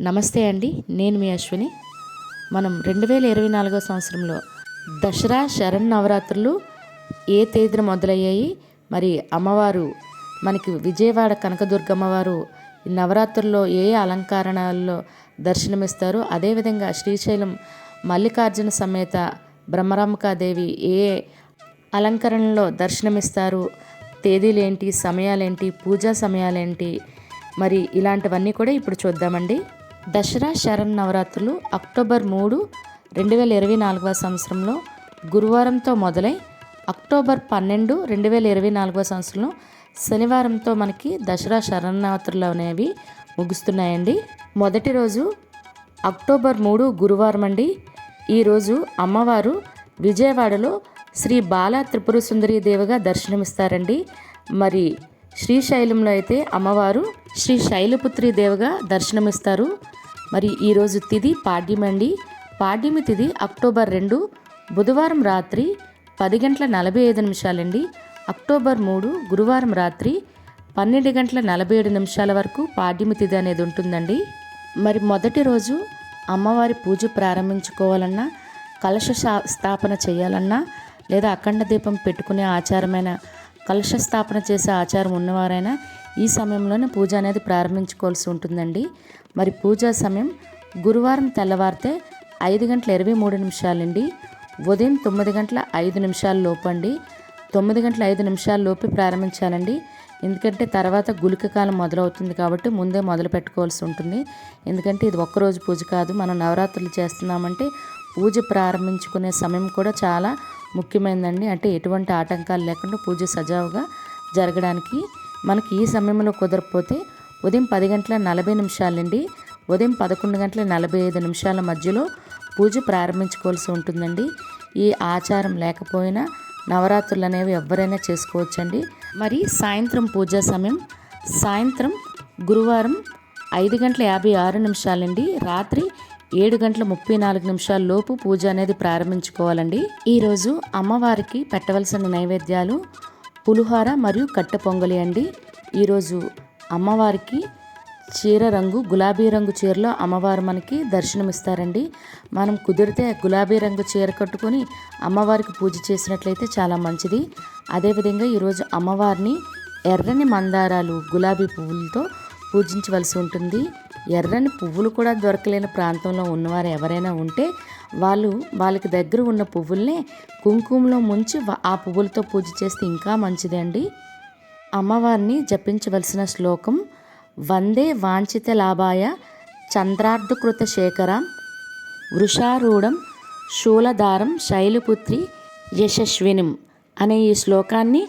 నమస్తే అండి, నేను మీ అశ్విని. మనం 2024 సంవత్సరంలో దసరా శరన్నవరాత్రులు ఏ తేదీన మొదలయ్యాయి, మరి అమ్మవారు మనకి విజయవాడ కనకదుర్గమ్మవారు ఈ నవరాత్రుల్లో ఏ అలంకరణలో దర్శనమిస్తారు, అదేవిధంగా శ్రీశైలం మల్లికార్జున సమేత బ్రహ్మరాంబికాదేవి ఏ అలంకరణలో దర్శనమిస్తారు, తేదీలేంటి, సమయాలేంటి, పూజా సమయాలేంటి, మరి ఇలాంటివన్నీ కూడా ఇప్పుడు చూద్దామండి. దసరా శరన్నవరాత్రులు అక్టోబర్ 3, 2024 సంవత్సరంలో గురువారంతో మొదలై అక్టోబర్ 12, 2024 సంవత్సరంలో శనివారంతో మనకి దసరా శరన్నవరాత్రులు అనేవి ముగుస్తున్నాయండి. మొదటి రోజు అక్టోబర్ 3 గురువారం అండి. ఈరోజు అమ్మవారు విజయవాడలో శ్రీ బాల త్రిపుర సుందరీ దేవిగా దర్శనమిస్తారండి. మరి శ్రీశైలంలో అయితే అమ్మవారు శ్రీ శైలపుత్రి దేవిగా దర్శనమిస్తారు. మరి ఈరోజు తిథి పాడ్యమండి. పాడ్యమి తిథి అక్టోబర్ 2 బుధవారం రాత్రి 10:45 అక్టోబర్ 3 గురువారం రాత్రి 12:47 వరకు పాడ్యమి తిథి అనేది ఉంటుందండి. మరి మొదటి రోజు అమ్మవారి పూజ ప్రారంభించుకోవాలన్నా, కలశ స్థాపన చేయాలన్నా, లేదా అఖండ దీపం పెట్టుకునే ఆచారమైన కలశ స్థాపన చేసే ఆచారం ఉన్నవారైనా ఈ సమయంలోనే పూజ అనేది ప్రారంభించుకోవాల్సి ఉంటుందండి. మరి పూజా సమయం గురువారం తెల్లవారితే 5:23 ఉదయం 9:05 లోపు అండి. 9:05 లోపు ప్రారంభించాలండి. ఎందుకంటే తర్వాత గుళిక కాలం మొదలవుతుంది కాబట్టి ముందే మొదలు పెట్టుకోవాల్సి ఉంటుంది. ఎందుకంటే ఇది ఒక్కరోజు పూజ కాదు, మనం నవరాత్రులు చేస్తున్నామంటే పూజ ప్రారంభించుకునే సమయం కూడా చాలా ముఖ్యమైనదండి. అంటే ఎటువంటి ఆటంకాలు లేకుండా పూజ సజావుగా జరగడానికి మనకి ఈ సమయంలో కుదరకపోతే ఉదయం 10:40 ఉదయం 11:45 మధ్యలో పూజ ప్రారంభించుకోవాల్సి ఉంటుందండి. ఈ ఆచారం లేకపోయినా నవరాత్రులు అనేవి ఎవరైనా చేసుకోవచ్చండి. మరి సాయంత్రం పూజా సమయం సాయంత్రం గురువారం 5:56 రాత్రి 7:34 లోపు పూజ అనేది ప్రారంభించుకోవాలండి. ఈరోజు అమ్మవారికి పెట్టవలసిన నైవేద్యాలు పులిహోర మరియు కట్టె పొంగలి అండి. ఈరోజు అమ్మవారికి చీర రంగు గులాబీ రంగు చీరలో అమ్మవారు మనకి దర్శనమిస్తారండి. మనం కుదిరితే గులాబీ రంగు చీర కట్టుకొని అమ్మవారికి పూజ చేసినట్లయితే చాలా మంచిది. అదేవిధంగా ఈరోజు అమ్మవారిని ఎర్రని మందారాలు గులాబీ పువ్వులతో పూజించవలసి ఉంటుంది. ఎర్రని పువ్వులు కూడా దొరకలేని ప్రాంతంలో ఉన్నవారు ఎవరైనా ఉంటే వాళ్ళకి దగ్గర ఉన్న పువ్వుల్ని కుంకుమలో ముంచి ఆ పువ్వులతో పూజ చేస్తే ఇంకా మంచిది అండి. అమ్మవారిని జపించవలసిన శ్లోకం వందే వాంఛిత లాభాయ చంద్రార్ధకృత శేఖరం వృషారూఢం శూలధారం శైలపుత్రి యశస్వినిం అనే ఈ శ్లోకాన్ని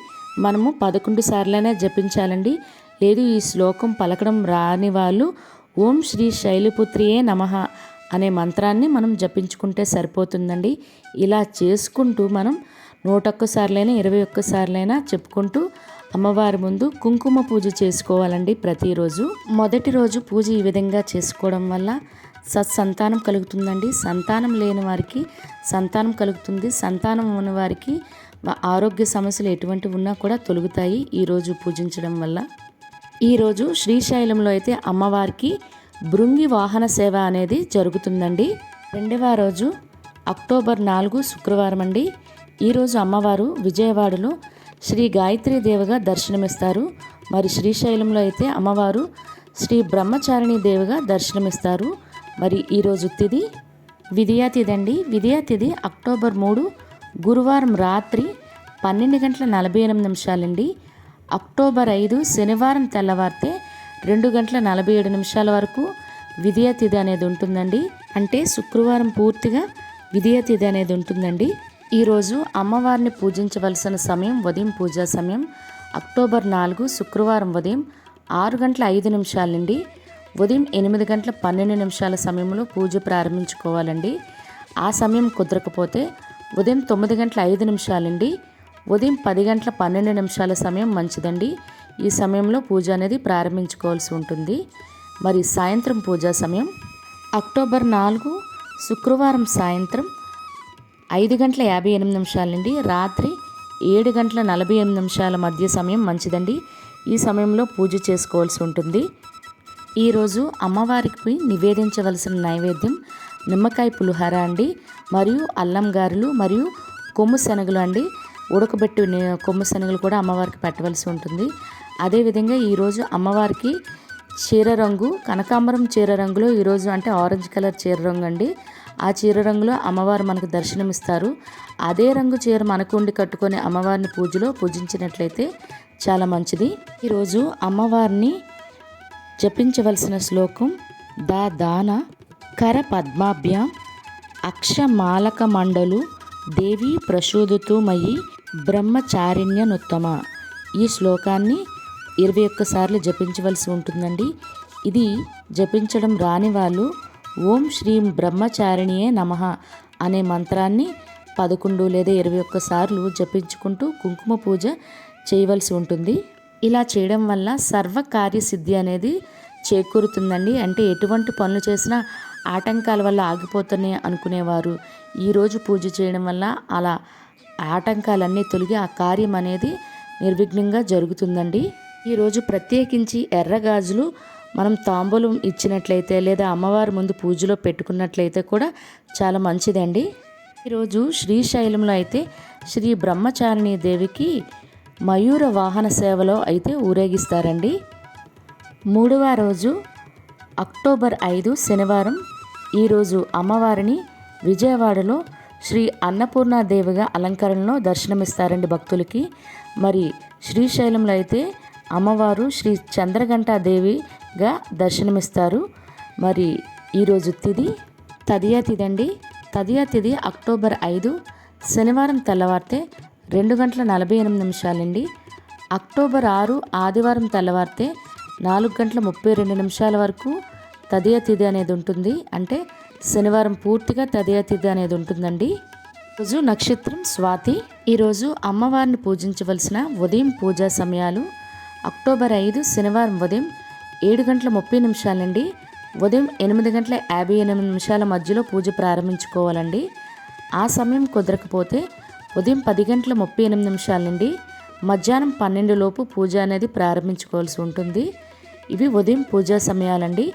మనము 11 సార్లైనా జపించాలండి. లేదు ఈ శ్లోకం పలకడం రాని వాళ్ళు ఓం శ్రీ శైలపుత్రియే నమః అనే మంత్రాన్ని మనం జపించుకుంటే సరిపోతుందండి. ఇలా చేసుకుంటూ మనం 101 సార్లైనా 21 సార్లైనా చెప్పుకుంటూ అమ్మవారి ముందు కుంకుమ పూజ చేసుకోవాలండి ప్రతిరోజు. మొదటి రోజు పూజ ఈ విధంగా చేసుకోవడం వల్ల సత్సంతానం కలుగుతుందండి. సంతానం లేని వారికి సంతానం కలుగుతుంది. సంతానం ఉన్న వారికి ఆరోగ్య సమస్యలు ఎటువంటి ఉన్నా కూడా తొలగుతాయి ఈరోజు పూజించడం వల్ల. ఈరోజు శ్రీశైలంలో అయితే అమ్మవారికి భృంగి వాహన సేవ అనేది జరుగుతుందండి. రెండవ రోజు అక్టోబర్ 4 శుక్రవారం అండి. ఈరోజు అమ్మవారు విజయవాడలో శ్రీ గాయత్రీ దేవిగా దర్శనమిస్తారు. మరి శ్రీశైలంలో అయితే అమ్మవారు శ్రీ బ్రహ్మచారిణి దేవిగా దర్శనమిస్తారు. మరి ఈరోజు తిథి విధియా తిథి అండి. విధియా తిథి అక్టోబర్ 3 గురువారం రాత్రి 12:48 అక్టోబర్ 5 శనివారం తెల్లవారితే 2:47 వరకు విధియ తిథి అనేది ఉంటుందండి. అంటే శుక్రవారం పూర్తిగా విధియ తిథి అనేది ఉంటుందండి. ఈరోజు అమ్మవారిని పూజించవలసిన సమయం ఉదయం పూజా సమయం అక్టోబర్ 4 శుక్రవారం ఉదయం 6:05 ఉదయం 8:12 సమయంలో పూజ ప్రారంభించుకోవాలండి. ఆ సమయం కుదరకపోతే ఉదయం 9:05 ఉదయం 10:12 సమయం మంచిదండి. ఈ సమయంలో పూజ అనేది ప్రారంభించుకోవాల్సి ఉంటుంది. మరి సాయంత్రం పూజా సమయం అక్టోబర్ 4 శుక్రవారం సాయంత్రం 5:58 రాత్రి 7:48 మధ్య సమయం మంచిదండి. ఈ సమయంలో పూజ చేసుకోవాల్సి ఉంటుంది. ఈరోజు అమ్మవారికి నివేదించవలసిన నైవేద్యం నిమ్మకాయ పులిహోర అండి, మరియు అల్లం గారెలు మరియు కొమ్ము శనగలు అండి. ఉడకబెట్టి కొమ్ము శనగలు కూడా అమ్మవారికి పెట్టవలసి ఉంటుంది. అదేవిధంగా ఈరోజు అమ్మవారికి చీర రంగు కనకాంబరం చీర రంగులో ఈరోజు అంటే ఆరెంజ్ కలర్ చీర రంగు అండి. ఆ చీర రంగులో అమ్మవారు మనకు దర్శనమిస్తారు. అదే రంగు చీర మనకు ఉండి కట్టుకొని అమ్మవారిని పూజించినట్లయితే చాలా మంచిది. ఈరోజు అమ్మవారిని జపించవలసిన శ్లోకం దాన కర పద్మాభ్యాం అక్షమాలక మండలు దేవి ప్రసూదతు మయి బ్రహ్మచారిణ్యనుత్తమ. ఈ శ్లోకాన్ని 21 సార్లు జపించవలసి ఉంటుందండి. ఇది జపించడం రాని వాళ్ళు ఓం శ్రీం బ్రహ్మచారిణియే నమః అనే మంత్రాన్ని 11 లేదా 21 సార్లు జపించుకుంటూ కుంకుమ పూజ చేయవలసి ఉంటుంది. ఇలా చేయడం వల్ల సర్వకార్యసిద్ధి అనేది చేకూరుతుందండి. అంటే ఎటువంటి పనులు చేసినా ఆటంకాల వల్ల ఆగిపోతున్నాయి అనుకునేవారు ఈరోజు పూజ చేయడం వల్ల అలా ఆటంకాలన్నీ తొలగి ఆ కార్యం అనేది నిర్విఘ్నంగా జరుగుతుందండి. ఈరోజు ప్రత్యేకించి ఎర్రగాజులు మనం తాంబూలం ఇచ్చినట్లయితే లేదా అమ్మవారి ముందు పూజలో పెట్టుకున్నట్లయితే కూడా చాలా మంచిదండి. ఈరోజు శ్రీశైలంలో అయితే శ్రీ బ్రహ్మచారిణి దేవికి మయూర వాహన సేవలో అయితే ఊరేగిస్తారండి. 3వ రోజు అక్టోబర్ 5 శనివారం. ఈరోజు అమ్మవారిని విజయవాడలో శ్రీ అన్నపూర్ణాదేవిగా అలంకరణలో దర్శనమిస్తారండి భక్తులకి. మరి శ్రీశైలంలో అయితే అమ్మవారు శ్రీ చంద్రఘంటాదేవిగా దర్శనమిస్తారు. మరి ఈరోజు తిథి తదియా తిథి అండి. తదియా తిథి అక్టోబర్ 5 శనివారం తెల్లవారితే 2:48 అక్టోబర్ 6 ఆదివారం తెల్లవారితే 4:32 వరకు తదియా తిథి అనేది ఉంటుంది. అంటే శనివారం పూర్తిగా తదియా తిథి అనేది ఉంటుందండి. ఈరోజు నక్షత్రం స్వాతి. ఈరోజు అమ్మవారిని పూజించవలసిన ఉదయం పూజా సమయాలు అక్టోబర్ 5 శనివారం ఉదయం 7:30 నుండి ఉదయం 8:58 మధ్యలో పూజ ప్రారంభించుకోవాలండి. ఆ సమయం కుదరకపోతే ఉదయం 10:38 నుండి మధ్యాహ్నం 12 లోపు పూజ అనేది ప్రారంభించుకోవాల్సి ఉంటుంది. ఇవి ఉదయం పూజా సమయాలండి.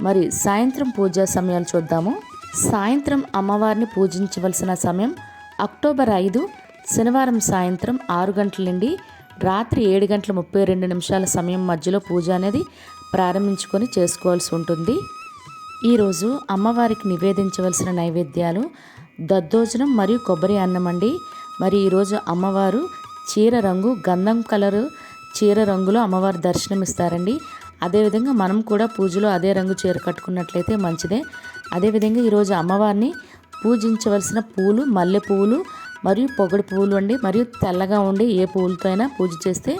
మరి సాయంత్రం పూజా సమయాలు చూద్దాము. సాయంత్రం అమ్మవారిని పూజించవలసిన సమయం అక్టోబర్ 5 శనివారం సాయంత్రం 6 గంటల నుండి రాత్రి 7:32 సమయం మధ్యలో పూజ అనేది ప్రారంభించుకొని చేసుకోవాల్సి ఉంటుంది. ఈరోజు అమ్మవారికి నివేదించవలసిన నైవేద్యాలు దద్దోజనం మరియు కొబ్బరి అన్నం అండి. మరి ఈరోజు అమ్మవారు చీర రంగు గంధం కలరు చీర రంగులో అమ్మవారు దర్శనమిస్తారండి. అదేవిధంగా మనం కూడా పూజలో అదే రంగు చీర కట్టుకున్నట్లయితే మంచిదే. అదేవిధంగా ఈరోజు అమ్మవారిని పూజించవలసిన పూలు మల్లె పువ్వులు మరియు పొగడి పువ్వులు అండి. మరియు తెల్లగా ఉండి ఏ పువ్వులతో అయినా పూజ చేస్తే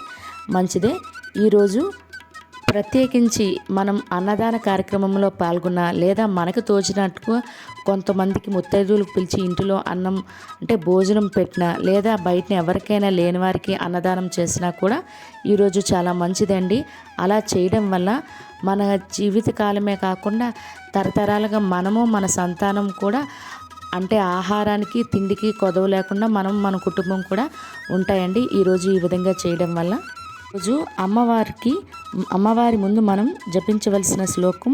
మంచిదే. ఈరోజు ప్రత్యేకించి మనం అన్నదాన కార్యక్రమంలో పాల్గొన్న లేదా మనకు తోచినట్టుగా కొంతమందికి ముత్తైదువులకు పిలిచి ఇంటిలో అన్నం అంటే భోజనం పెట్టినా లేదా బయటని ఎవరికైనా లేని వారికి అన్నదానం చేసినా కూడా ఈరోజు చాలా మంచిదండి. అలా చేయడం వల్ల మన జీవితకాలమే కాకుండా తరతరాలుగా మనము మన సంతానం కూడా అంటే ఆహారానికి తిండికి కొదవ లేకుండా మనం మన కుటుంబం కూడా ఉంటాయండి ఈరోజు ఈ విధంగా చేయడం వల్ల. రోజు అమ్మవారి ముందు మనం జపించవలసిన శ్లోకం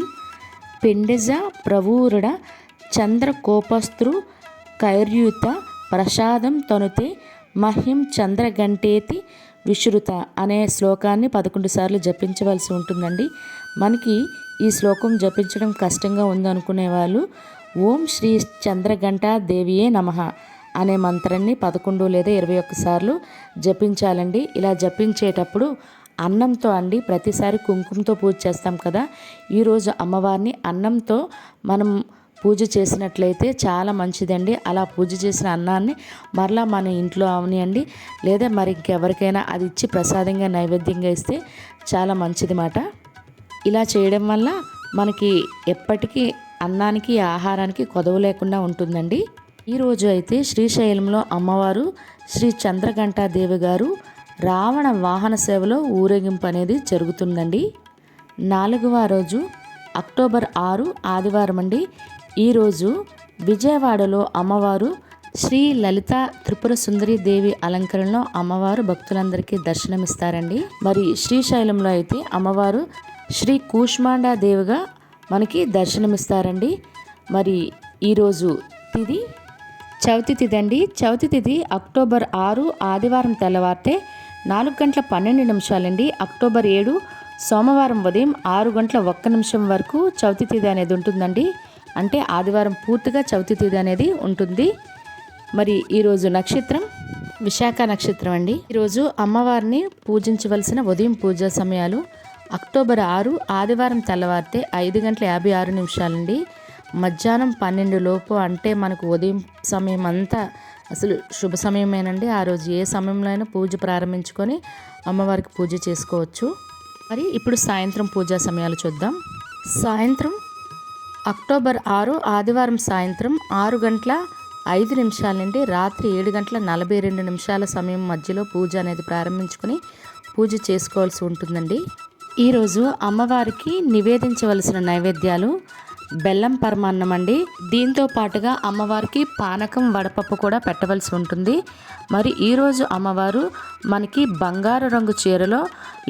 పెండెజ ప్రవూరుడ చంద్రకోపస్తృ కైర్యూత ప్రసాదం తనుతే మహ్యం చంద్రగంటేతి విశ్రుత అనే శ్లోకాన్ని 11 సార్లు జపించవలసి ఉంటుందండి. మనకి ఈ శ్లోకం జపించడం కష్టంగా ఉందనుకునే వాళ్ళు ఓం శ్రీ చంద్రఘంటా దేవియే నమః అనే మంత్రాన్ని 11 లేదా 21 సార్లు జపించాలండి. ఇలా జపించేటప్పుడు అన్నంతో అండి ప్రతిసారి కుంకుమతో పూజ చేస్తాం కదా, ఈరోజు అమ్మవారిని అన్నంతో మనం పూజ చేసినట్లయితే చాలా మంచిదండి. అలా పూజ చేసిన అన్నాన్ని మరలా మన ఇంట్లో అవనియండి లేదా మరి ఇంకెవరికైనా అది ఇచ్చి ప్రసాదంగా నైవేద్యంగా ఇస్తే చాలా మంచిది మాట. ఇలా చేయడం వల్ల మనకి ఎప్పటికీ అన్నానికి ఆహారానికి కొదవ లేకుండా ఉంటుందండి. ఈరోజు అయితే శ్రీశైలంలో అమ్మవారు శ్రీ చంద్రఘంటాదేవి గారు రావణ వాహన సేవలో ఊరేగింపు అనేది జరుగుతుందండి. 4వ రోజు అక్టోబర్ 6 ఆదివారం అండి. ఈరోజు విజయవాడలో అమ్మవారు శ్రీ లలిత త్రిపుర సుందరి దేవి అలంకరణలో అమ్మవారు భక్తులందరికీ దర్శనమిస్తారండి. మరి శ్రీశైలంలో అయితే అమ్మవారు శ్రీ కూష్మాండా దేవిగా మనకి దర్శనమిస్తారండి. మరి ఈరోజు తిథి చవితి తిథి అండి. చవితి తిథి అక్టోబర్ 6 ఆదివారం తెల్లవారితే 4:12 అండి. అక్టోబర్ 7 సోమవారం ఉదయం 6:01 వరకు చవితి తిథి అనేది ఉంటుందండి. అంటే ఆదివారం పూర్తిగా చవితి తిథి అనేది ఉంటుంది. మరి ఈరోజు నక్షత్రం విశాఖ నక్షత్రం అండి. ఈరోజు అమ్మవారిని పూజించవలసిన ఉదయం పూజా సమయాలు అక్టోబర్ 6 ఆదివారం తెల్లవారితే 5:56 అండి. మధ్యాహ్నం 12 లోపు, అంటే మనకు ఉదయం సమయం అంతా అసలు శుభ సమయమేనండి. ఆ రోజు ఏ సమయంలో అయినా పూజ ప్రారంభించుకొని అమ్మవారికి పూజ చేసుకోవచ్చు. మరి ఇప్పుడు సాయంత్రం పూజా సమయాలు చూద్దాం. సాయంత్రం అక్టోబర్ 6 ఆదివారం సాయంత్రం 6:05 నుండి రాత్రి 7:42 సమయం మధ్యలో పూజ అనేది ప్రారంభించుకొని పూజ చేసుకోవాల్సి ఉంటుందండి. ఈరోజు అమ్మవారికి నివేదించవలసిన నైవేద్యాలు బెల్లం పరమాన్నం అండి. దీంతో పాటుగా అమ్మవారికి పానకం వడపప్పు కూడా పెట్టవలసి ఉంటుంది. మరి ఈరోజు అమ్మవారు మనకి బంగారు రంగు చీరలో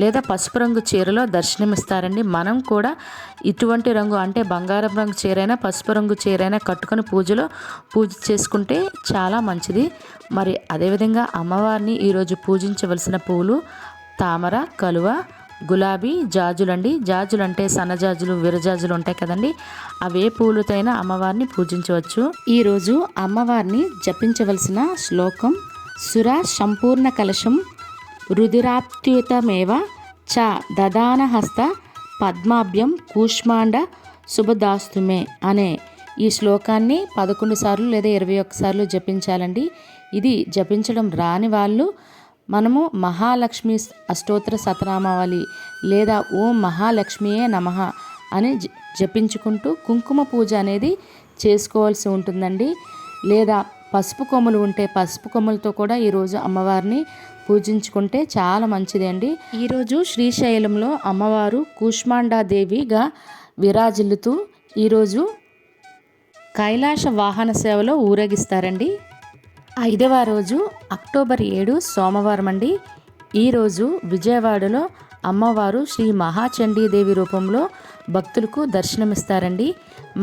లేదా పసుపు రంగు చీరలో దర్శనమిస్తారండి. మనం కూడా ఇటువంటి రంగు, అంటే బంగారం రంగు చీరైనా పసుపు రంగు చీరైనా కట్టుకొని పూజ చేసుకుంటే చాలా మంచిది. మరి అదేవిధంగా అమ్మవారిని ఈరోజు పూజించవలసిన పూలు తామర, కలువ, గులాబీ, జాజులండి. జాజులు అంటే సన్నజాజులు, విరజాజులు ఉంటాయి కదండి. అవే పూలతోనైనా అమ్మవారిని పూజించవచ్చు. ఈరోజు అమ్మవారిని జపించవలసిన శ్లోకం సుర సంపూర్ణ కలశం రుధిరాప్త్యుతమేవ చ దదాన హస్త పద్మాభ్యం కూష్మాండ శుభదాస్తుమే అనే ఈ శ్లోకాన్ని 11 సార్లు లేదా 21 సార్లు జపించాలండి. ఇది జపించడం రాని వాళ్ళు మనము మహాలక్ష్మి అష్టోత్తర శతనామావళి లేదా ఓం మహాలక్ష్మియే నమః అని జపించుకుంటూ కుంకుమ పూజ అనేది చేసుకోవాల్సి ఉంటుందండి. లేదా పసుపు కొమ్ములు ఉంటే పసుపు కొమ్ములతో కూడా ఈరోజు అమ్మవారిని పూజించుకుంటే చాలా మంచిది అండి. ఈరోజు శ్రీశైలంలో అమ్మవారు కూష్మాండాదేవిగా విరాజిల్లుతూ ఈరోజు కైలాస వాహన సేవలో ఊరేగిస్తారండి. 5వ రోజు అక్టోబర్ 7 సోమవారం అండి. ఈరోజు విజయవాడలో అమ్మవారు శ్రీ మహాచండీదేవి రూపంలో భక్తులకు దర్శనమిస్తారండి.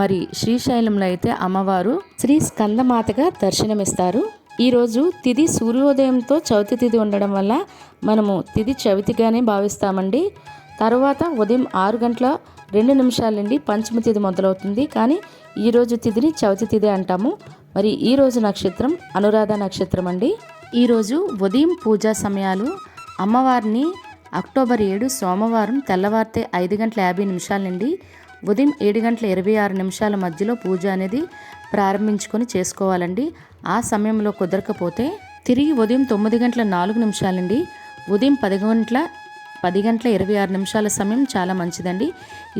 మరి శ్రీశైలంలో అయితే అమ్మవారు శ్రీ స్కందమాతగా దర్శనమిస్తారు. ఈరోజు తిథి సూర్యోదయంతో చవితి తిథి ఉండడం వల్ల మనము తిథి చవితిగానే భావిస్తామండి. తర్వాత ఉదయం 6:02 నుండి పంచమి తిథి మొదలవుతుంది. కానీ ఈరోజు తిథిని చవితి తిథి అంటాము. మరి ఈరోజు నక్షత్రం అనురాధ నక్షత్రం అండి. ఈరోజు ఉదయం పూజా సమయాలు అమ్మవారిని అక్టోబర్ 7 సోమవారం తెల్లవారితే 5:50 నుండి ఉదయం 7:26 మధ్యలో పూజ అనేది ప్రారంభించుకొని చేసుకోవాలండి. ఆ సమయంలో కుదరకపోతే తిరిగి ఉదయం 9:04 నుండి ఉదయం 10:26 సమయం చాలా మంచిదండి.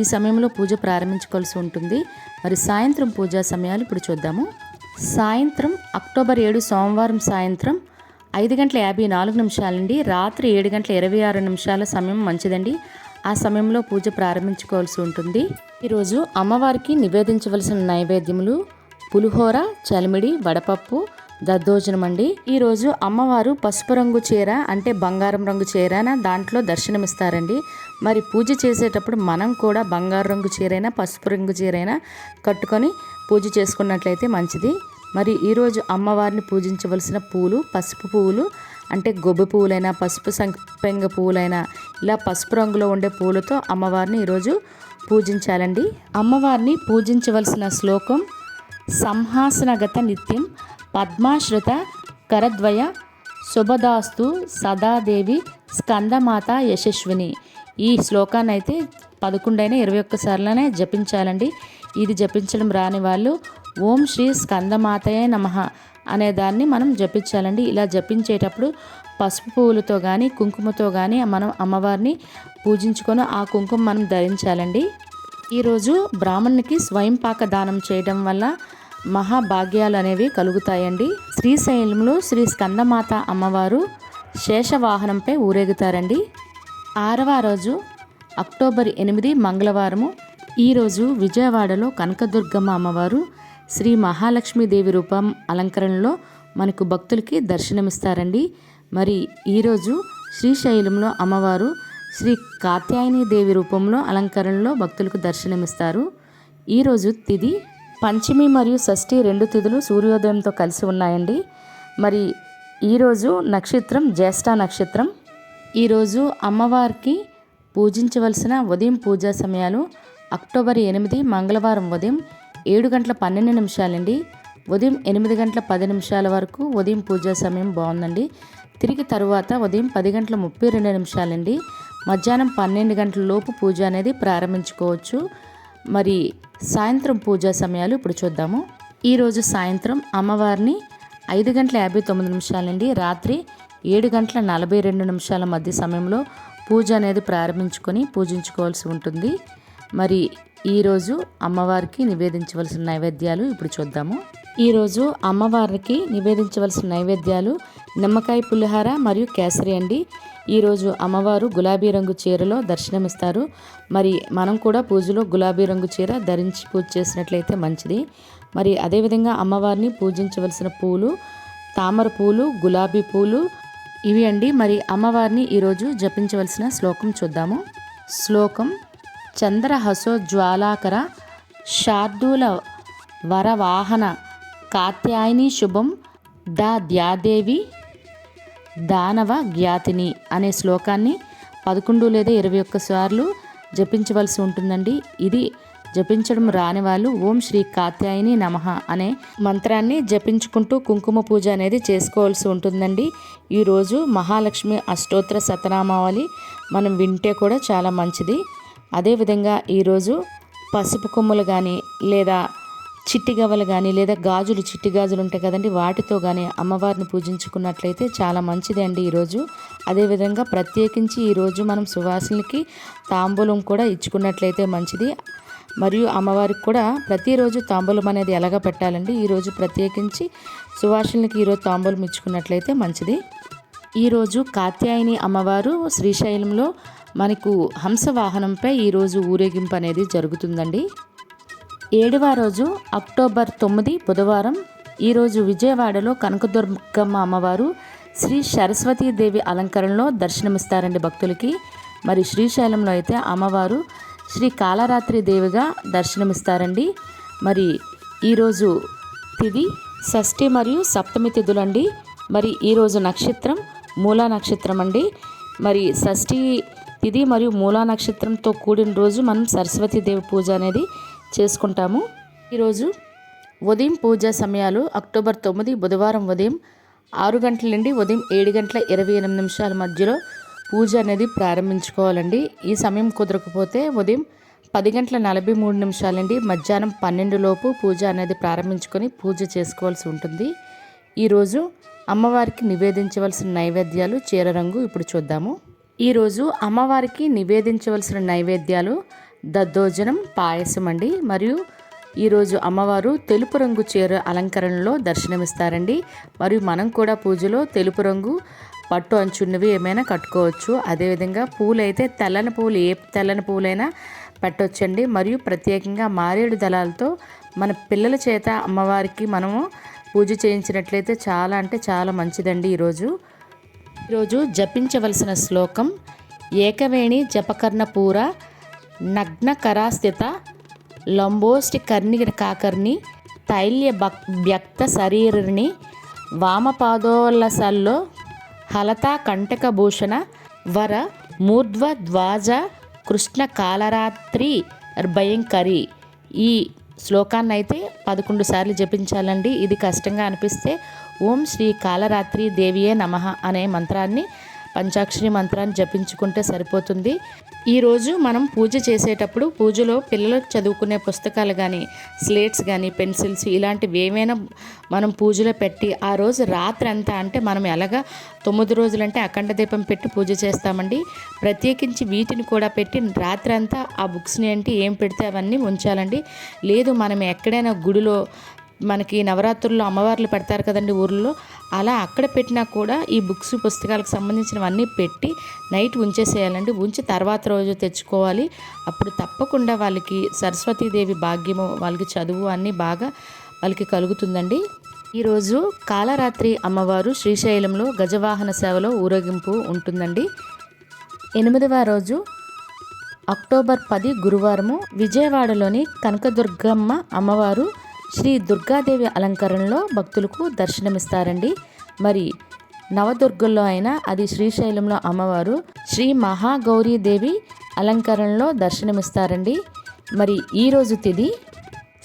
ఈ సమయంలో పూజ ప్రారంభించుకోవాల్సి ఉంటుంది. మరి సాయంత్రం పూజా సమయాలు ఇప్పుడు చూద్దాము. సాయంత్రం అక్టోబర్ 7 సోమవారం సాయంత్రం 5:54 నుండి రాత్రి 7:26 సమయం మంచిదండి. ఆ సమయంలో పూజ ప్రారంభించుకోవాల్సి ఉంటుంది. ఈరోజు అమ్మవారికి నివేదించవలసిన నైవేద్యములు పులిహోర, చలిమిడి, వడపప్పు, దద్దోజనం అండి. ఈరోజు అమ్మవారు పసుపు రంగు చీర, అంటే బంగారం రంగు చీరన దాంట్లో దర్శనమిస్తారండి. మరి పూజ చేసేటప్పుడు మనం కూడా బంగారు రంగు చీరైనా పసుపు రంగు చీరైనా కట్టుకొని పూజ చేసుకున్నట్లయితే మంచిది. మరి ఈరోజు అమ్మవారిని పూజించవలసిన పూలు పసుపు పువ్వులు, అంటే గొబ్బి పువ్వులైనా పసుపు సంపెంగ పువ్వులైనా ఇలా పసుపు రంగులో ఉండే పూలతో అమ్మవారిని ఈరోజు పూజించాలండి. అమ్మవారిని పూజించవలసిన శ్లోకం సంహాసనగత నిత్యం పద్మాశ్రిత కరద్వయ శుభదాస్తు సదాదేవి స్కందమాత యశస్విని. ఈ శ్లోకాన్ని అయితే 11 అయినా 21 సార్లనే జపించాలండి. ఇది జపించడం రాని వాళ్ళు ఓం శ్రీ స్కందమాతయే నమః అనే దాన్ని మనం జపించాలండి. ఇలా జపించేటప్పుడు పసుపు పువ్వులతో కానీ కుంకుమతో కానీ మనం అమ్మవారిని పూజించుకొని ఆ కుంకుమ మనం ధరించాలండి. ఈరోజు బ్రాహ్మణునికి స్వయంపాక దానం చేయడం వల్ల మహాభాగ్యాలు అనేవి కలుగుతాయండి. శ్రీశైలంలో శ్రీ స్కందమాత అమ్మవారు శేషవాహనంపై ఊరేగుతారండి. 6వ రోజు అక్టోబర్ 8 మంగళవారము. ఈరోజు విజయవాడలో కనకదుర్గమ్మ అమ్మవారు శ్రీ మహాలక్ష్మీదేవి రూపం అలంకరణలో మనకు భక్తులకి దర్శనమిస్తారండి. మరి ఈరోజు శ్రీశైలంలో అమ్మవారు శ్రీ కాత్యాయని దేవి రూపంలో అలంకరణలో భక్తులకు దర్శనమిస్తారు. ఈరోజు తిథి పంచమి మరియు షష్ఠి 2 తిథులు సూర్యోదయంతో కలిసి ఉన్నాయండి. మరి ఈరోజు నక్షత్రం జ్యేష్ఠ నక్షత్రం. ఈరోజు అమ్మవారికి పూజించవలసిన ఉదయం పూజా సమయాలు అక్టోబర్ 8 మంగళవారం ఉదయం 7:12 అండి. ఉదయం 8:10 వరకు ఉదయం పూజా సమయం బాగుందండి. తిరిగి తరువాత ఉదయం 10:32 అండి. మధ్యాహ్నం 12 గంటల లోపు పూజ అనేది ప్రారంభించుకోవచ్చు. మరి సాయంత్రం పూజా సమయాలు ఇప్పుడు చూద్దాము. ఈరోజు సాయంత్రం అమ్మవారిని 5:59 అండి. రాత్రి 7:42 మధ్య సమయంలో పూజ అనేది ప్రారంభించుకొని పూజించుకోవాల్సి ఉంటుంది. మరి ఈరోజు అమ్మవారికి నివేదించవలసిన నైవేద్యాలు ఇప్పుడు చూద్దాము. ఈరోజు అమ్మవారికి నివేదించవలసిన నైవేద్యాలు నిమ్మకాయ పులిహార మరియు కేసరి అండి. ఈరోజు అమ్మవారు గులాబీ రంగు చీరలో దర్శనమిస్తారు. మరి మనం కూడా పూజలో గులాబీ రంగు చీర ధరించి పూజ చేసినట్లయితే మంచిది. మరి అదేవిధంగా అమ్మవారిని పూజించవలసిన పూలు తామర పూలు, గులాబీ పూలు ఇవి అండి. మరి అమ్మవారిని ఈరోజు జపించవలసిన శ్లోకం చూద్దాము. శ్లోకం చంద్రహసో జ్వాలాకర శార్దూల వరవాహన కాత్యాయని శుభం ద్యాదేవి దానవ జ్ఞాతిని అనే శ్లోకాన్ని 11 లేదా 21 సార్లు జపించవలసి ఉంటుందండి. ఇది జపించడం రాని వాళ్ళు ఓం శ్రీ కాత్యాయని నమః అనే మంత్రాన్ని జపించుకుంటూ కుంకుమ పూజ అనేది చేసుకోవాల్సి ఉంటుందండి. ఈరోజు మహాలక్ష్మి అష్టోత్తర శతనామావళి మనం వింటే కూడా చాలా మంచిది. అదేవిధంగా ఈరోజు పసుపు కొమ్ములు కానీ లేదా చిట్టి గవ్వలు కానీ లేదా గాజులు చిట్టి గాజులు ఉంటాయి కదండి, వాటితో కానీ అమ్మవారిని పూజించుకున్నట్లయితే చాలా మంచిది అండి ఈరోజు. అదేవిధంగా ప్రత్యేకించి ఈరోజు మనం సువాసనలకి తాంబూలం కూడా ఇచ్చుకున్నట్లయితే మంచిది. మరియు అమ్మవారికి కూడా ప్రతిరోజు తాంబూలం అనేది ఎలాగ పెట్టాలండి. ఈరోజు ప్రత్యేకించి సువాసనలకి ఈరోజు తాంబూలం ఇచ్చుకున్నట్లయితే మంచిది. ఈరోజు కాత్యాయని అమ్మవారు శ్రీశైలంలో మనకు హంసవాహనంపై ఈరోజు ఊరేగింపు అనేది జరుగుతుందండి. 7వ రోజు అక్టోబర్ 9 బుధవారం. ఈరోజు విజయవాడలో కనకదుర్గమ్మ అమ్మవారు శ్రీ సరస్వతీదేవి అలంకరణలో దర్శనమిస్తారండి భక్తులకి. మరి శ్రీశైలంలో అయితే అమ్మవారు శ్రీ కాళరాత్రి దేవిగా దర్శనమిస్తారండి. మరి ఈరోజు తిథి షష్ఠి మరియు సప్తమి తిథులండి. మరి ఈరోజు నక్షత్రం మూలా నక్షత్రం అండి. మరి షష్ఠి తిథి మరియు మూలా నక్షత్రంతో కూడిన రోజు మనం సరస్వతీదేవి పూజ అనేది చేసుకుంటాము. ఈరోజు ఉదయం పూజా సమయాలు అక్టోబర్ 9 బుధవారం ఉదయం 6 గంటల నుండి ఉదయం 7:28 మధ్యలో పూజ అనేది ప్రారంభించుకోవాలండి. ఈ సమయం కుదరకపోతే ఉదయం 10:43 నుండి మధ్యాహ్నం 12 లోపు పూజ అనేది ప్రారంభించుకొని పూజ చేసుకోవాల్సి ఉంటుంది. ఈరోజు అమ్మవారికి నివేదించవలసిన నైవేద్యాలు చీర రంగు ఇప్పుడు చూద్దాము. ఈరోజు అమ్మవారికి నివేదించవలసిన నైవేద్యాలు దద్దోజనం, పాయసం అండి. మరియు ఈరోజు అమ్మవారు తెలుపు రంగు చీర అలంకరణలో దర్శనమిస్తారండి. మరియు మనం కూడా పూజలో తెలుపు రంగు పట్టు అంచున్నవి ఏమైనా కట్టుకోవచ్చు. అదేవిధంగా పూలు అయితే తెల్లని పూలు ఏ తెల్లని పూలైనా పెట్టవచ్చండి. మరియు ప్రత్యేకంగా మారేడు దళాలతో మన పిల్లల చేత అమ్మవారికి మనము పూజ చేయించినట్లయితే చాలా అంటే చాలా మంచిదండి. ఈరోజు జపించవలసిన శ్లోకం ఏకవేణి జపకర్ణ పూర నగ్న కరాస్థిత లంబోష్టి కర్ణి కాకర్ణి తైల్య వ్యక్త శరీరిని వామపాదోల్లసల్లో హలతా కంటకభూషణ వర మూర్ధ్వ ధ్వాజ కృష్ణ కాళరాత్రి భయంకరి. ఈ శ్లోకాన్ని అయితే 11 సార్లు జపించాలండి. ఇది కష్టంగా అనిపిస్తే ఓం శ్రీ కాళరాత్రి దేవియే నమః అనే మంత్రాన్ని పంచాక్షరి మంత్రాన్ని జపించుకుంటే సరిపోతుంది. ఈరోజు మనం పూజ చేసేటప్పుడు పూజలో పిల్లలకు చదువుకునే పుస్తకాలు కానీ స్లేట్స్ కానీ పెన్సిల్స్ ఇలాంటివి ఏమైనా మనం పూజలో పెట్టి ఆ రోజు రాత్రి అంతా అంటే మనం ఎలాగా 9 రోజులంటే అఖండ దీపం పెట్టి పూజ చేస్తామండి. ప్రత్యేకించి వీటిని కూడా పెట్టి రాత్రి అంతా ఆ బుక్స్ని అంటే ఏం పెడితే అవన్నీ ఉంచాలండి. లేదు మనం ఎక్కడైనా గుడిలో మనకి నవరాత్రుల్లో అమ్మవార్లు పెడతారు కదండి ఊర్లో, అలా అక్కడ పెట్టినా కూడా ఈ బుక్స్ పుస్తకాలకు సంబంధించినవన్నీ పెట్టి నైట్ ఉంచేసేయాలండి. ఉంచి తర్వాత రోజు తెచ్చుకోవాలి. అప్పుడు తప్పకుండా వాళ్ళకి సరస్వతీదేవి భాగ్యము, వాళ్ళకి చదువు అన్నీ బాగా వాళ్ళకి కలుగుతుందండి. ఈరోజు కాళరాత్రి అమ్మవారు శ్రీశైలంలో గజవాహన సేవలో ఊరేగింపు ఉంటుందండి. 8వ రోజు అక్టోబర్ 10 గురువారము విజయవాడలోని కనకదుర్గమ్మ అమ్మవారు శ్రీ దుర్గాదేవి అలంకరణలో భక్తులకు దర్శనమిస్తారండి. మరి నవదుర్గల్లో అయినా అది శ్రీశైలంలో అమ్మవారు శ్రీ మహాగౌరీదేవి అలంకరణలో దర్శనమిస్తారండి. మరి ఈరోజు తిథి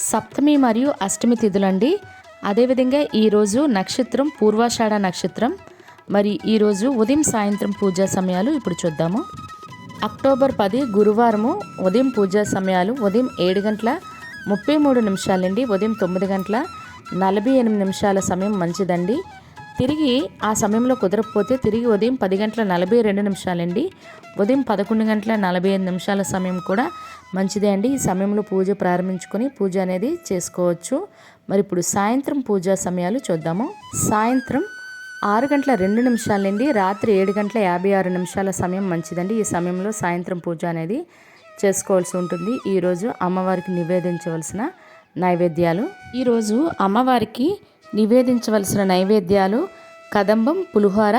సప్తమి మరియు అష్టమి తిథులండి. అదేవిధంగా ఈరోజు నక్షత్రం పూర్వాషాఢ నక్షత్రం. మరి ఈరోజు ఉదయం సాయంత్రం పూజా సమయాలు ఇప్పుడు చూద్దాము. అక్టోబర్ 10 గురువారము ఉదయం పూజా సమయాలు ఉదయం 7:33 అండి. ఉదయం 9:48 సమయం మంచిదండి. తిరిగి ఆ సమయంలో కుదరకపోతే తిరిగి ఉదయం 10:42 అండి. ఉదయం 11:45 సమయం కూడా మంచిదే అండి. ఈ సమయంలో పూజ ప్రారంభించుకొని పూజ అనేది చేసుకోవచ్చు. మరి ఇప్పుడు సాయంత్రం పూజా సమయాలు చూద్దాము. సాయంత్రం 6:02 అండి. రాత్రి 7:56 సమయం మంచిదండి. ఈ సమయంలో సాయంత్రం పూజ అనేది చేసుకోవాల్సి ఉంటుంది. ఈరోజు అమ్మవారికి నివేదించవలసిన నైవేద్యాలు. ఈరోజు అమ్మవారికి నివేదించవలసిన నైవేద్యాలు కదంబం, పులిహోర,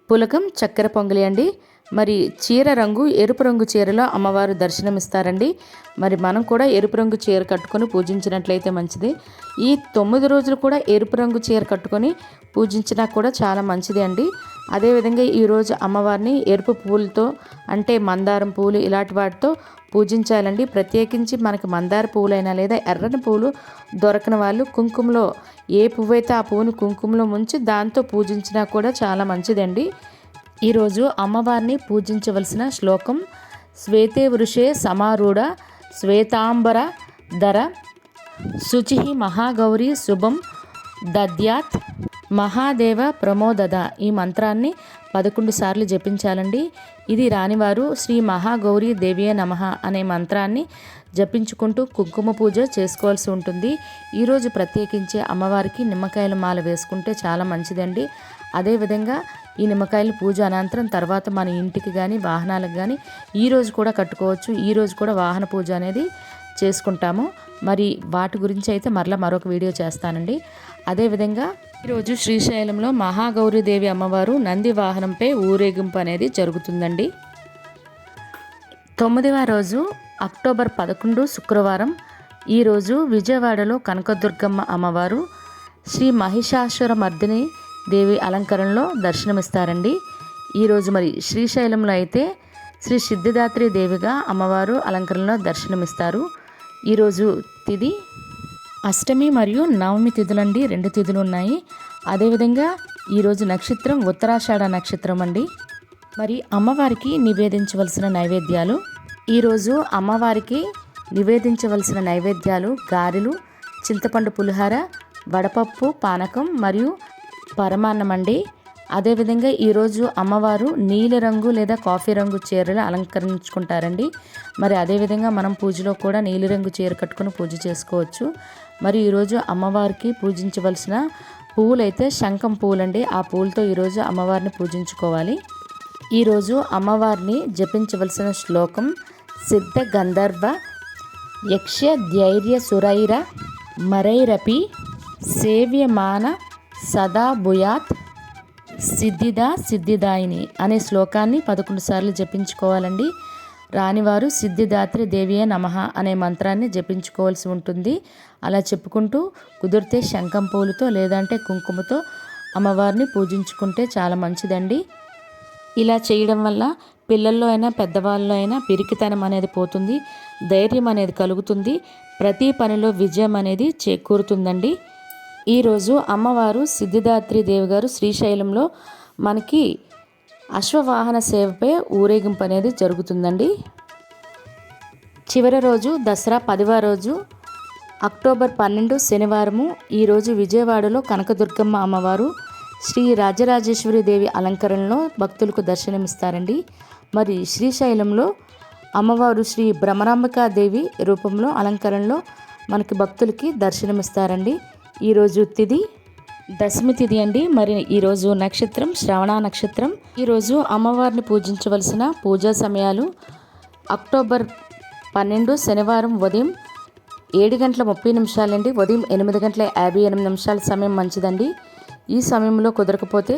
పులకం, చక్కెర పొంగలి అండి. మరి చీర రంగు ఎరుపు రంగు చీరలో అమ్మవారు దర్శనమిస్తారండి. మరి మనం కూడా ఎరుపు రంగు చీర కట్టుకొని పూజించినట్లయితే మంచిది. ఈ 9 రోజులు కూడా ఎరుపు రంగు చీర కట్టుకొని పూజించినా కూడా చాలా మంచిది అండి. అదేవిధంగా ఈరోజు అమ్మవారిని ఎరుపు పువ్వులతో అంటే మందారం పువ్వులు ఇలాంటి వాటితో పూజించాలండి. ప్రత్యేకించి మనకి మందార పువ్వులైనా లేదా ఎర్రని పువ్వులు దొరకని వాళ్ళు కుంకుమలో ఏ పువ్వు అయితే ఆ పువ్వును కుంకుమలో ముంచి దాంతో పూజించినా కూడా చాలా మంచిదండి. ఈరోజు అమ్మవారిని పూజించవలసిన శ్లోకం శ్వేతే వృషే సమారూఢ శ్వేతాంబర ధర శుచి మహాగౌరీ శుభం దద్యాత్ మహాదేవ ప్రమోదద. ఈ మంత్రాన్ని 11 సార్లు జపించాలండి. ఇది రానివారు శ్రీ మహాగౌరీ దేవియే నమః అనే మంత్రాన్ని జపించుకుంటూ కుంకుమ పూజ చేసుకోవాల్సి ఉంటుంది. ఈరోజు ప్రత్యేకించి అమ్మవారికి నిమ్మకాయల మాల వేసుకుంటే చాలా మంచిదండి. అదేవిధంగా ఈ నిమ్మకాయలు పూజ అనంతరం తర్వాత మన ఇంటికి కానీ వాహనాలకు కానీ ఈరోజు కూడా కట్టుకోవచ్చు. ఈరోజు కూడా వాహన పూజ అనేది చేసుకుంటాము. మరి వాటి గురించి అయితే మరొక వీడియో చేస్తానండి. అదేవిధంగా ఈరోజు శ్రీశైలంలో మహాగౌరీదేవి అమ్మవారు నంది వాహనంపై ఊరేగింపు అనేది జరుగుతుందండి. 9వ రోజు అక్టోబర్ 11 శుక్రవారం. ఈరోజు విజయవాడలో కనకదుర్గమ్మ అమ్మవారు శ్రీ మహిషాసుర మర్దిని దేవి అలంకరణలో దర్శనమిస్తారండి. ఈరోజు మరి శ్రీశైలంలో అయితే శ్రీ సిద్ధిదాత్రి దేవిగా అమ్మవారు అలంకరణలో దర్శనమిస్తారు. ఈరోజు తిథి అష్టమి మరియు నవమి తిథులండి. 2 తిథులు ఉన్నాయి. అదేవిధంగా ఈరోజు నక్షత్రం ఉత్తరాషాఢ నక్షత్రం అండి. మరి అమ్మవారికి నివేదించవలసిన నైవేద్యాలు. ఈరోజు అమ్మవారికి నివేదించవలసిన నైవేద్యాలు గారెలు, చింతపండు పులిహోర, వడపప్పు, పానకం మరియు పరమాన్నం అండి. అదేవిధంగా ఈరోజు అమ్మవారు నీలిరంగు లేదా కాఫీ రంగు చీరలు అలంకరించుకుంటారండి. మరి అదేవిధంగా మనం పూజలో కూడా నీలిరంగు చీర కట్టుకుని పూజ చేసుకోవచ్చు. మరి ఈరోజు అమ్మవారికి పూజించవలసిన పువ్వులు అయితే శంఖం పువ్వులండి. ఆ పువ్వులతో ఈరోజు అమ్మవారిని పూజించుకోవాలి. ఈరోజు అమ్మవారిని జపించవలసిన శ్లోకం సిద్ధ గంధర్వ యక్ష ధైర్య సురైర మరైరపి సేవ్యమాన సదా భూయాత్ సిద్ధిదాయిని అనే శ్లోకాన్ని 11 సార్లు జపించుకోవాలండి. రానివారు సిద్ధిదాత్రి దేవియే నమః అనే మంత్రాన్ని జపించుకోవాల్సి ఉంటుంది. అలా చెప్పుకుంటూ కుదిరితే శంఖం పూలతో లేదంటే కుంకుమతో అమ్మవారిని పూజించుకుంటే చాలా మంచిదండి. ఇలా చేయడం వల్ల పిల్లల్లో అయినా పెద్దవాళ్ళలో అయినా పిరికితనం అనేది పోతుంది, ధైర్యం అనేది కలుగుతుంది, ప్రతి పనిలో విజయం అనేది చేకూరుతుందండి. ఈరోజు అమ్మవారు సిద్ధిదాత్రి దేవి గారు శ్రీశైలంలో మనకి అశ్వవాహన సేవపై ఊరేగింపు అనేది జరుగుతుందండి. చివరి రోజు దసరా 10వ రోజు అక్టోబర్ 12 శనివారము. ఈరోజు విజయవాడలో కనకదుర్గమ్మ అమ్మవారు శ్రీ రాజరాజేశ్వరి దేవి అలంకరణలో భక్తులకు దర్శనమిస్తారండి. మరి శ్రీశైలంలో అమ్మవారు శ్రీ భ్రమరాంబికాదేవి రూపంలో అలంకరణలో మనకి భక్తులకి దర్శనమిస్తారండి. ఈరోజు తిథి దశమి తిథి అండి. మరి ఈరోజు నక్షత్రం శ్రవణ నక్షత్రం. ఈరోజు అమ్మవారిని పూజించవలసిన పూజా సమయాలు అక్టోబర్ 12 శనివారం ఉదయం 7:30 అండి. ఉదయం 8:58 సమయం మంచిదండి. ఈ సమయంలో కుదరకపోతే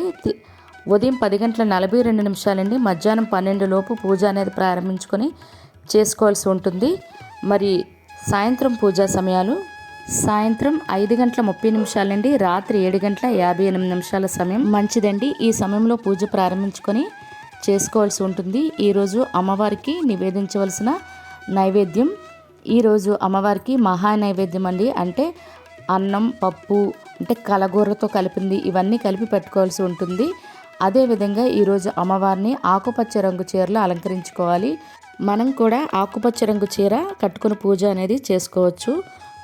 ఉదయం 10:42 అండి, మధ్యాహ్నం 12 లోపు పూజ అనేది ప్రారంభించుకొని చేసుకోవాల్సి ఉంటుంది. మరి సాయంత్రం పూజా సమయాలు సాయంత్రం 5:30 నుండి రాత్రి 7:58 సమయం మంచిదండి. ఈ సమయంలో పూజ ప్రారంభించుకొని చేసుకోవాల్సి ఉంటుంది. ఈరోజు అమ్మవారికి నివేదించవలసిన నైవేద్యం, ఈరోజు అమ్మవారికి మహా నైవేద్యం అండి. అంటే అన్నం, పప్పు, అంటే కలగూరతో కలిపింది, ఇవన్నీ కలిపి పెట్టుకోవాల్సి ఉంటుంది. అదేవిధంగా ఈరోజు అమ్మవారిని ఆకుపచ్చ రంగు చీరలో అలంకరించుకోవాలి. మనం కూడా ఆకుపచ్చ రంగు చీర కట్టుకుని పూజ అనేది చేసుకోవచ్చు.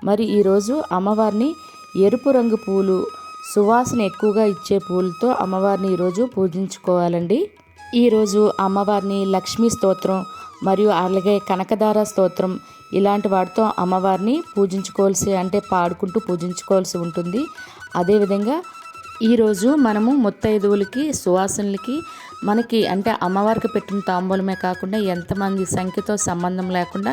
మరి ఈరోజు అమ్మవారిని ఎరుపు రంగు పూలు, సువాసన ఎక్కువగా ఇచ్చే పూలతో అమ్మవారిని ఈరోజు పూజించుకోవాలండి. ఈరోజు అమ్మవారిని లక్ష్మీ స్తోత్రం మరియు అలాగే కనకదార స్తోత్రం ఇలాంటి వాటితో అమ్మవారిని పూజించుకోవాల్సి, అంటే పాడుకుంటూ పూజించుకోవాల్సి ఉంటుంది. అదేవిధంగా ఈరోజు మనము ముత్తైదువులకి, సువాసనలకి, మనకి అంటే అమ్మవారికి పెట్టిన తాంబూలమే కాకుండా ఎంతమంది సంఖ్యతో సంబంధం లేకుండా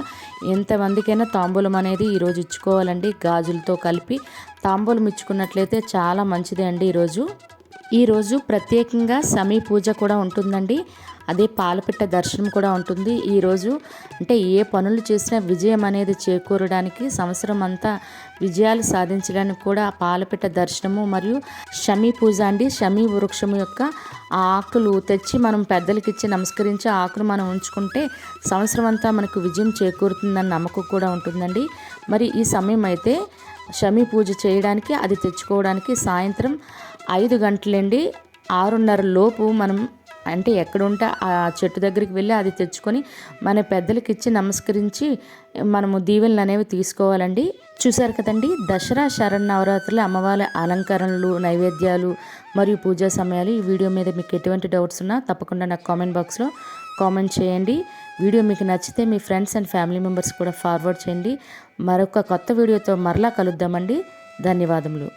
ఎంతమందికైనా తాంబూలం అనేది ఈరోజు ఇచ్చుకోవాలండి. గాజులతో కలిపి తాంబూలం ఇచ్చుకున్నట్లయితే చాలా మంచిది అండి. ఈరోజు ప్రత్యేకంగా సమీ పూజ కూడా ఉంటుందండి. అదే పాలపిట్ట దర్శనం కూడా ఉంటుంది. ఈరోజు అంటే ఏ పనులు చేసినా విజయం అనేది చేకూరడానికి, సంవత్సరం అంతా విజయాలు సాధించడానికి కూడా పాలపిట్ట దర్శనము మరియు షమీ పూజ అండి. షమీ వృక్షం యొక్క ఆ ఆకులు తెచ్చి మనం పెద్దలకి ఇచ్చి నమస్కరించి ఆకులు మనం ఉంచుకుంటే సంవత్సరం అంతా మనకు విజయం చేకూరుతుందని నమ్మకం కూడా ఉంటుందండి. మరి ఈ సమయం అయితే షమీ పూజ చేయడానికి, అది తెచ్చుకోవడానికి సాయంత్రం 5 గంటలండి 6:30 లోపు మనం అంటే ఎక్కడుంటే ఆ చెట్టు దగ్గరికి వెళ్ళి అది తెచ్చుకొని మన పెద్దలకి ఇచ్చి నమస్కరించి మనము దీవెనలు అనేవి తీసుకోవాలండి. చూశారు కదండి, దసరా శరన్నవరాత్రులు అమ్మవారి అలంకరణలు, నైవేద్యాలు మరియు పూజా సమయాలు. ఈ వీడియో మీద మీకు ఎటువంటి డౌట్స్ ఉన్నా తప్పకుండా నాకు కామెంట్ బాక్స్లో కామెంట్ చేయండి. వీడియో మీకు నచ్చితే మీ ఫ్రెండ్స్ అండ్ ఫ్యామిలీ మెంబర్స్ కూడా ఫార్వర్డ్ చేయండి. మరొక కొత్త వీడియోతో మరలా కలుద్దామండి. ధన్యవాదములు.